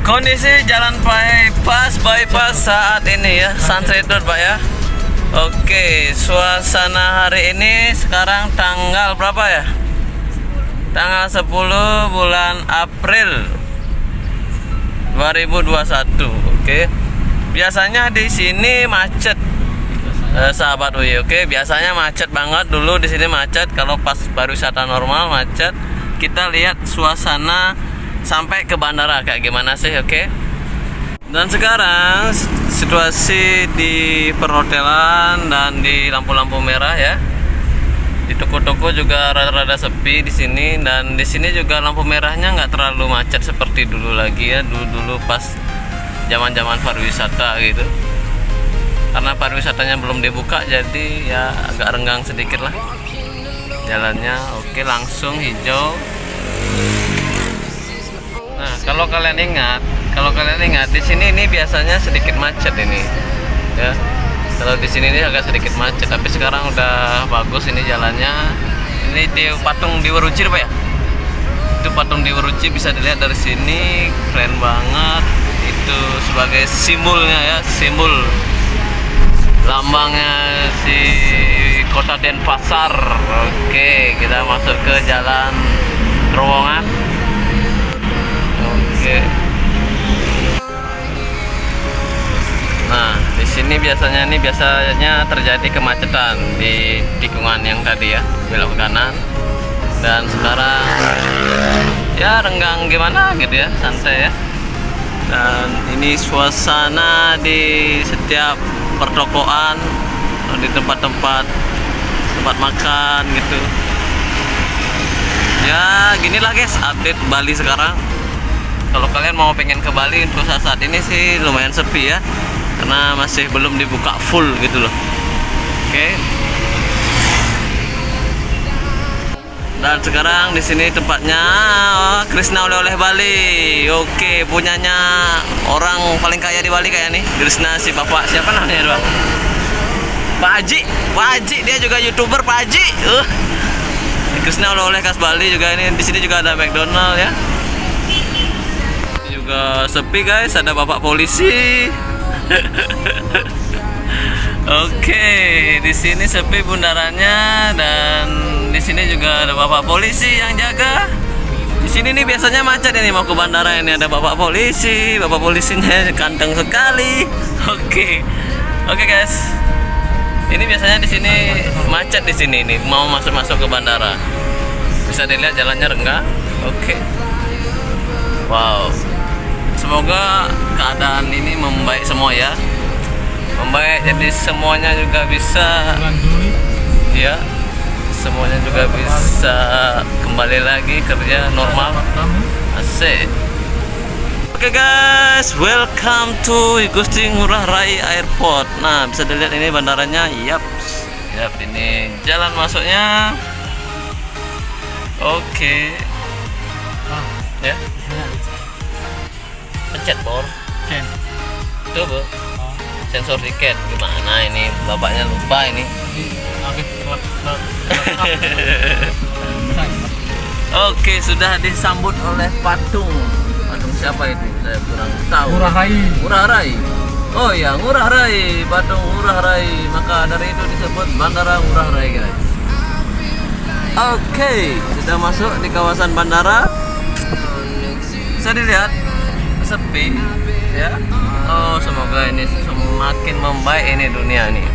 Kondisi jalan bypass saat ini ya, Sunset Road Pak ya. Oke, suasana hari ini sekarang tanggal berapa ya? Tanggal 10 bulan April 2021. Oke. Biasanya di sini macet. Sahabat UI, oke. Biasanya macet banget dulu di sini macet kalau pas pariwisata normal macet. Kita lihat suasana sampai ke bandara kayak gimana sih, oke? Dan sekarang situasi di perhotelan dan di lampu-lampu merah ya. Di toko-toko juga rada-rada sepi di sini, dan di sini juga lampu merahnya nggak terlalu macet seperti dulu lagi ya. Dulu pas zaman-zaman pariwisata gitu. Karena pariwisatanya belum dibuka jadi ya agak renggang sedikit lah jalannya. Oke, langsung hijau. Nah, kalau kalian ingat di sini ini biasanya sedikit macet ini. Ya. Kalau di sini ini agak sedikit macet, tapi sekarang udah bagus ini jalannya. Ini di patung di Waruci Pak ya. Itu patung di Waruci bisa dilihat dari sini, keren banget. Itu sebagai simbolnya ya, simbol lambangnya si Kota Denpasar. Oke, kita masuk ke jalan terowongan. Oke. Nah, di sini biasanya terjadi kemacetan di tikungan yang tadi ya, belok ke kanan. Dan sekarang ya renggang gimana gitu ya, santai ya. Dan ini suasana di setiap pertokoan, di tempat makan gitu. Ya, ginilah guys, update Bali sekarang. Kalau kalian mau pengen ke Bali untuk saat ini sih lumayan sepi ya, karena masih belum dibuka full gitu loh. Oke. Dan sekarang di sini tempatnya Krishna Oleh-oleh Bali. Oke, punyanya orang paling kaya di Bali kayak nih. Krishna si bapak siapa namanya, Bang? Pak Haji, dia juga YouTuber Pak Haji. Krishna Oleh-oleh khas Bali juga ini. Di sini juga ada McDonald ya. Juga sepi guys, ada bapak polisi. Oke, di sini sepi bundarannya, dan di sini juga ada bapak polisi yang jaga. Di sini nih biasanya macet ini mau ke bandara, ini ada bapak polisi. Bapak polisinya ganteng sekali. Oke guys. Ini biasanya di sini macet di sini nih mau masuk ke bandara. Bisa dilihat jalannya renggang. Oke. Wow. Semoga keadaan ini membaik semua ya. Membaik jadi semuanya juga bisa ya. Semuanya juga bisa kembali lagi kerja normal. Asik. Oke guys, welcome to Igusti Ngurah Rai Airport. Nah, bisa dilihat ini bandaranya. Yap, ini jalan masuknya. Oke. Ya. Pencet bor. Coba. Sensor tiket gimana ini? Bapaknya lupa ini. Oke, sudah disambut oleh patung. Patung siapa itu? Saya kurang tahu. Ngurah Rai. Oh ya, Ngurah Rai. Patung Ngurah Rai. Maka dari itu disebut Bandara Ngurah Rai, guys. Oke, sudah masuk di kawasan bandara. Bisa dilihat sepi ya. Oh, semoga ini semakin membaik ini dunia ini.